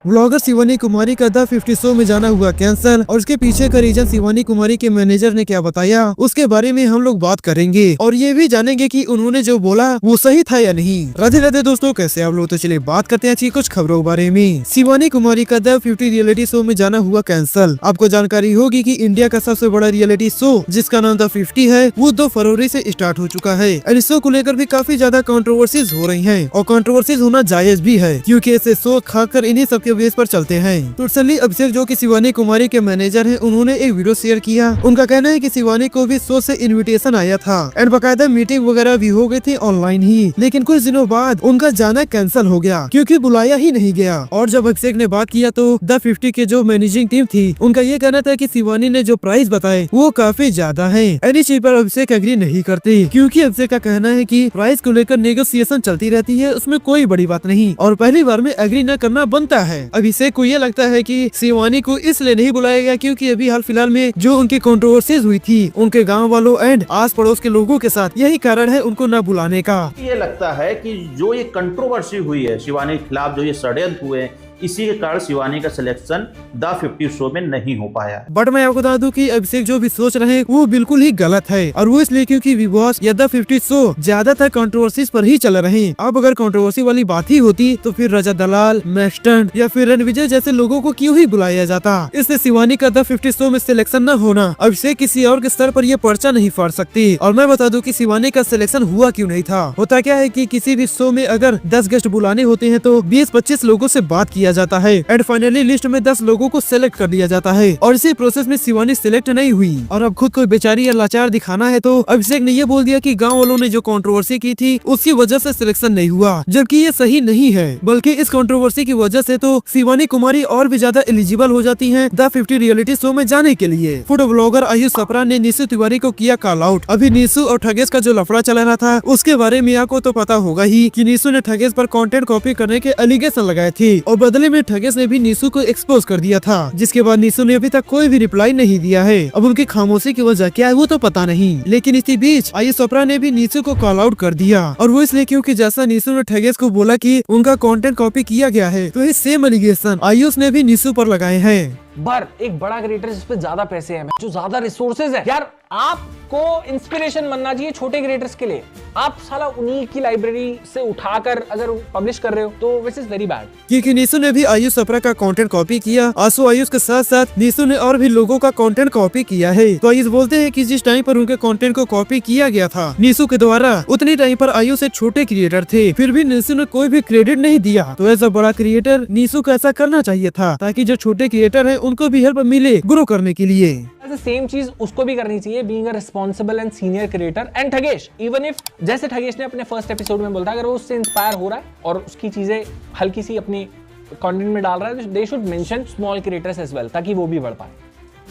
Vlogger Shivani Kumari का the 50 show में जाना हुआ कैंसल और उसके पीछे का रीजन शिवानी कुमारी के मैनेजर ने क्या बताया उसके बारे में हम लोग बात करेंगे और ये भी जानेंगे कि उन्होंने जो बोला वो सही था या नहीं। राधे राधे दोस्तों, कैसे आप लोग? तो चलिए बात करते हैं अच्छी कुछ खबरों के बारे में। शिवानी कुमारी का द 50 रियलिटी शो में जाना हुआ कैंसल। आपको जानकारी होगी कि इंडिया का सबसे बड़ा रियलिटी शो जिसका नाम द 50 है वो 2 फरवरी से स्टार्ट हो चुका है। इस शो को लेकर भी काफी ज्यादा कंट्रोवर्सीज हो रही है और कंट्रोवर्सीज होना जायज भी है क्योंकि ऐसे शो खाकर इन्हीं सबके बेस पर चलते हैं। तो रिसेंटली अभिषेक जो कि शिवानी कुमारी के मैनेजर हैं, उन्होंने एक वीडियो शेयर किया। उनका कहना है कि शिवानी को भी शो से इनविटेशन आया था एंड बकायदा मीटिंग वगैरह भी हो गई थी ऑनलाइन ही, लेकिन कुछ दिनों बाद उनका जाना कैंसिल हो गया क्योंकि बुलाया ही नहीं गया। और जब अभिषेक ने बात किया तो द 50 के जो मैनेजिंग टीम थी उनका ये कहना था कि शिवानी ने जो प्राइस बताए वो काफी ज्यादा है। एनी चीज पर अभिषेक एग्री नहीं करते क्योंकि अभिषेक का कहना है कि प्राइस को लेकर नेगोशिएशन चलती रहती है, उसमें कोई बड़ी बात नहीं और पहली बार में एग्री न करना बनता है। अभिषेक को ये लगता है कि शिवानी को इसलिए नहीं बुलाया गया क्योंकि अभी हाल फिलहाल में जो उनकी कंट्रोवर्सीज हुई थी उनके गांव वालों एंड आस पड़ोस के लोगों के साथ, यही कारण है उनको न बुलाने का। ये लगता है कि जो ये कंट्रोवर्सी हुई है शिवानी के खिलाफ, जो ये षड्यंत्र हुए, इसी के कारण शिवानी का सिलेक्शन द 50 शो में नहीं हो पाया। बट मैं आपको बता दूं कि अभिषेक जो भी सोच रहे हैं वो बिल्कुल ही गलत है और वो इसलिए क्योंकि बिग बॉस या द 50 शो ज्यादातर कंट्रोवर्सीज पर ही चल रहे हैं। अब अगर कंट्रोवर्सी वाली बात ही होती तो फिर रजत दलाल, मैस्टन या फिर रणविजय जैसे लोगों को क्यों ही बुलाया जाता। इससे शिवानी का द 50 शो में सिलेक्शन न होना अभिषेक किसी और के स्तर पर ये पर्चा नहीं फाड़ सकती। और मैं बता दूं कि शिवानी का सिलेक्शन हुआ क्यों नहीं था। होता क्या है कि किसी भी शो में अगर 10 गेस्ट बुलाने होते हैं तो 20-25 लोगों से बात किया जाता है एंड फाइनली लिस्ट में 10 लोगों को सेलेक्ट कर दिया जाता है और इसी प्रोसेस में शिवानी सिलेक्ट नहीं हुई और अब खुद को बेचारी या लाचार दिखाना है तो अभिषेक ने ये बोल दिया कि गांव वालों ने जो कंट्रोवर्सी की थी उसकी वजह से सिलेक्शन नहीं हुआ, जबकि ये सही नहीं है। बल्कि इस कंट्रोवर्सी की वजह से तो शिवानी कुमारी और भी ज्यादा एलिजिबल हो जाती है द 50 रियलिटी शो में जाने के लिए। फूड ब्लॉगर आयुष सपरा ने नीसू तिवारी को किया कॉल आउट। अभी नीसू और ठगेश का जो लफड़ा चला रहा था उसके बारे में आपको तो पता होगा ही कि नीसू ने ठगेश पर कंटेंट कॉपी करने के एलिगेशन लगाए थे और बदले में ठगेश ने भी नीसू को एक्सपोज कर दिया था, जिसके बाद नीसू ने अभी तक कोई भी रिप्लाई नहीं दिया है। अब उनकी खामोशी की वजह क्या है वो तो पता नहीं, लेकिन इसी बीच आयुष चोपड़ा ने भी नीसू को कॉल आउट कर दिया और वो इसलिए क्योंकि जैसा नीसू ने ठगेश को बोला कि उनका कंटेंट कॉपी किया गया है तो ये सेम एलिगेशन आयुष ने भी नीसू पर लगाए हैं। पर एक बड़ा क्रिएटर जिस पे ज्यादा पैसे हैं, जो ज्यादा रिसोर्सेज है, यार आपको इंस्पिरेशन बनना चाहिए छोटे क्रिएटर्स के लिए। आप साला उन्हीं की लाइब्रेरी से उठाकर अगर पब्लिश कर रहे हो तो विच इज वेरी बैड। क्योंकि नीसू ने भी आयुष चोपड़ा का कंटेंट कॉपी किया। आंसू आयुष के साथ साथ नीसू ने और भी लोगों का कंटेंट कॉपी किया है। तो आयुष बोलते हैं कि जिस टाइम पर उनके कंटेंट को कॉपी किया गया था नीसू के द्वारा, उतनी टाइम पर आयुष एक छोटे क्रिएटर थे, फिर भी नीसू ने कोई भी क्रेडिट नहीं दिया। तो एज अ बड़ा क्रिएटर नीसू को ऐसा करना चाहिए था ताकि जो छोटे क्रिएटर है उनको भी हेल्प मिले ग्रो करने के लिए। सेम चीज उसको भी करनी चाहिए, being a responsible and senior creator. And Thugesh, even if जैसे ठगेश ने अपने फर्स्ट एपिसोड में बोला था, अगर वो उससे इंस्पायर हो रहा है और उसकी चीजें हल्की सी अपनी कंटेंट में डाल रहा है तो they should mention small creators as well ताकि वो भी बढ़ पाए।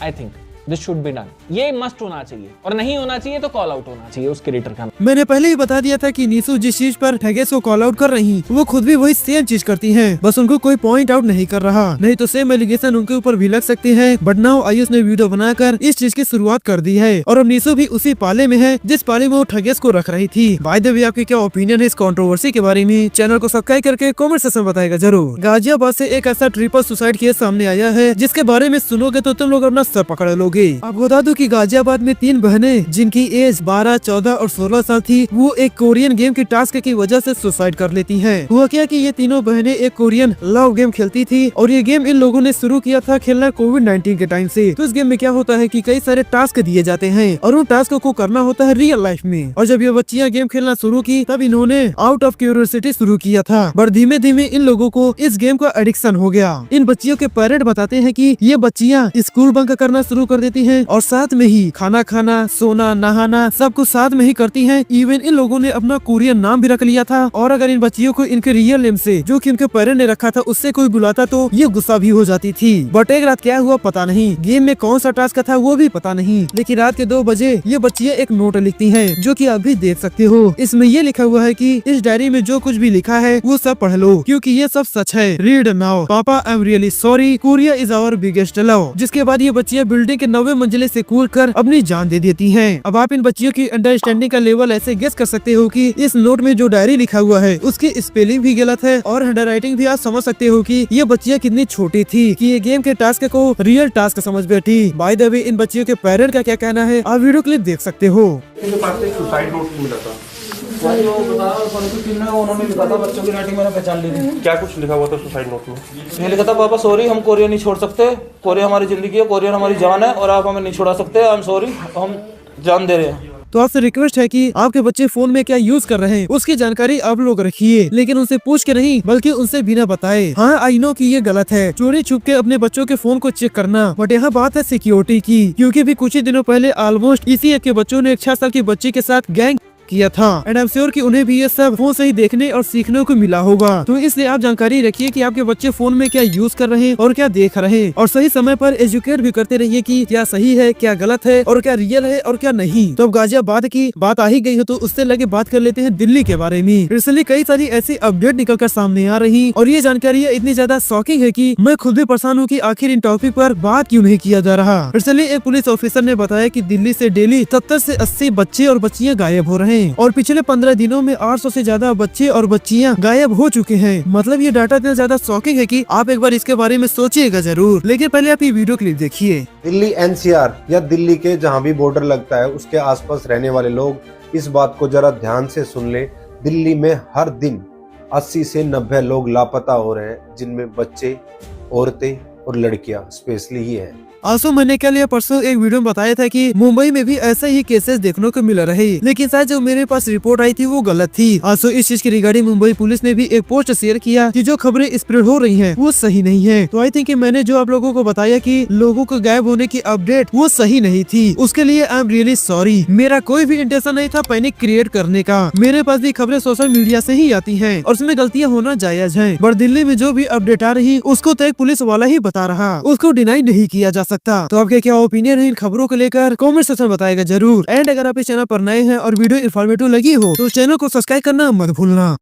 I think this should be done. ये मस्ट होना चाहिए और नहीं होना चाहिए तो कॉल आउट होना चाहिए उस क्रिएटर का। मैंने पहले ही बता दिया था कि नीसू जिस चीज पर ठगेश को कॉल आउट कर रही वो खुद भी वही सेम चीज करती हैं, बस उनको कोई पॉइंट आउट नहीं कर रहा, नहीं तो सेम एलिगेशन उनके ऊपर भी लग सकते हैं। बट नाउ आयुष ने वीडियो बनाकर इस चीज की शुरुआत कर दी है और अब नीसू भी उसी पाले में है जिस पाले में वो ठगेश को रख रही थी। बाय द वे, आपकी क्या ओपिनियन है इस कंट्रोवर्सी के बारे में? चैनल को सब्सक्राइब करके कमेंट सेक्शन में बताएगा जरूर। गाजियाबाद से एक ऐसा ट्रिपल सुसाइड केस सामने आया है जिसके बारे में सुनोगे तो तुम लोग अपना सर पकड़ लोगे। आपको बता दूं कि गाजियाबाद में 3 बहनें जिनकी एज 12, 14 और 16 साल थी वो एक कोरियन गेम की टास्क की वजह से सुसाइड कर लेती हैं। हुआ क्या कि ये तीनों बहनें एक कोरियन लव गेम खेलती थी और ये गेम इन लोगों ने शुरू किया था खेलना कोविड-19 के टाइम से। तो इस गेम में क्या होता है कि कई सारे टास्क दिए जाते हैं और उन टास्क को करना होता है रियल लाइफ में। और जब ये बच्चियां गेम खेलना शुरू की तब इन्होंने आउट ऑफ क्यूरियोसिटी शुरू किया था, बट धीमे धीमे इन लोगों को इस गेम का एडिक्शन हो गया। इन बच्चियों के पेरेंट बताते हैं कि ये बच्चियां स्कूल बंक करना शुरू कर देती हैं और साथ में ही खाना खाना, सोना, नहाना सब कुछ साथ में ही करती हैं। इवन इन लोगों ने अपना कोरियन नाम भी रख लिया था और अगर इन बच्चियों को इनके रियल नेम से जो कि उनके पेरेंट ने रखा था उससे कोई बुलाता तो ये गुस्सा भी हो जाती थी। बट एक रात क्या हुआ पता नहीं, गेम में कौन सा टास्क था वो भी पता नहीं, लेकिन रात के 2 बजे ये बच्चियां एक नोट लिखती हैं जो कि आप भी देख सकते हो। इसमें ये लिखा हुआ है कि इस डायरी में जो कुछ भी लिखा है वो सब पढ़ लो क्योंकि ये सब सच है। रीड नाउ, पापा I am really sorry, Korea is our biggest love. जिसके बाद ये बच्चियां बिल्डिंग के 9वीं मंजिले से कूदकर अपनी जान दे देती हैं। अब आप इन बच्चियों की अंडरस्टैंडिंग का लेवल ऐसे गेस कर सकते हो कि इस नोट में जो डायरी लिखा हुआ है उसकी स्पेलिंग भी गलत है और हैंडराइटिंग भी आप समझ सकते हो कि ये बच्चियां कितनी छोटी थी कि ये गेम के टास्क को रियल टास्क समझ बैठी। बाय द वे इन बच्चियों के पेरेंट का क्या कहना है आप वीडियो क्लिप देख सकते हो। मेरे पास एक सुसाइड नोट मिला था। जो बताया उन्होंने लिखा था, बच्चों की राइटिंग मैंने पहचान ली थी। क्या कुछ लिखा हुआ था सुसाइड नोट में? ये लिखा था, पापा सॉरी, हम कोरिया नहीं छोड़ सकते, कोरिया हमारी जिंदगी है, कोरिया हमारी जान है और आप हमें नहीं छोड़ा सकते। आई एम सॉरी, हम जान दे रहे हैं। तो आपसे रिक्वेस्ट है कि आपके बच्चे फोन में क्या यूज कर रहे हैं उसकी जानकारी आप लोग रखिए, लेकिन उनसे पूछ के नहीं बल्कि उनसे बिना बताए। हाँ आई नो कि ये गलत है चोरी छुप के अपने बच्चों के फोन को चेक करना, बट यहाँ बात है सिक्योरिटी की, क्योंकि भी कुछ ही दिनों पहले ऑलमोस्ट इसी एक के बच्चों ने एक 6 साल की बच्ची के साथ गैंग किया था एंड आई एम श्योर कि उन्हें भी ये सब फोन से ही देखने और सीखने को मिला होगा। तो इसलिए आप जानकारी रखिए कि आपके बच्चे फोन में क्या यूज कर रहे हैं और क्या देख रहे हैं, और सही समय पर एजुकेट भी करते रहिए कि क्या सही है क्या गलत है और क्या रियल है और क्या नहीं। तो अब गाजियाबाद की बात आ ही गई हो तो उससे लगे बात कर लेते हैं दिल्ली के बारे में। रिसेंटली कई सारी ऐसी अपडेट निकल कर सामने आ रही और ये जानकारियाँ इतनी ज्यादा शॉकिंग है कि मैं खुद भी परेशान हूँ कि आखिर इन टॉपिक पर बात क्यों नहीं किया जा रहा। रिसेंटली एक पुलिस ऑफिसर ने बताया कि दिल्ली से डेली 70 से 80 बच्चे और बच्चियां गायब हो रहे हैं और पिछले 15 दिनों में 800 से ज्यादा बच्चे और बच्चियां गायब हो चुके हैं। मतलब ये डाटा इतना ज्यादा शॉकिंग है कि आप एक बार इसके बारे में सोचिएगा जरूर, लेकिन पहले आप ये वीडियो क्लिप देखिए। दिल्ली एनसीआर या दिल्ली के जहां भी बॉर्डर लगता है उसके आसपास रहने वाले लोग इस बात को जरा ध्यान से सुन ले। दिल्ली में हर दिन 80 से 90 लोग लापता हो रहे हैं, जिनमें बच्चे, औरतें और लड़कियां स्पेशली ही है। आंसू मैंने कल या परसों एक वीडियो में बताया था कि मुंबई में भी ऐसे ही केसेस देखने को मिल रहे, लेकिन शायद जो मेरे पास रिपोर्ट आई थी वो गलत थी। आंसू इस चीज की रिगार्डिंग मुंबई पुलिस ने भी एक पोस्ट शेयर किया कि जो खबरें स्प्रेड हो रही हैं वो सही नहीं है। तो आई थिंक कि मैंने जो आप लोगों को बताया कि लोगों को गायब होने की अपडेट वो सही नहीं थी, उसके लिए आई एम रियली सॉरी। मेरा कोई भी इंटेंशन नहीं था पैनिक क्रिएट करने का। मेरे पास भी खबरें सोशल मीडिया से ही आती है और उसमें गलतियाँ होना जायज है, बट दिल्ली में जो भी अपडेट आ रही उसको तो एक पुलिस वाला ही बता रहा, उसको डिनाई नहीं किया जा सकता। तो आपके क्या ओपिनियन है इन खबरों को लेकर कमेंट सेक्शन में बताएगा जरूर। एंड अगर आप इस चैनल पर नए हैं और वीडियो इन्फॉर्मेटिव लगी हो तो चैनल को सब्सक्राइब करना मत भूलना।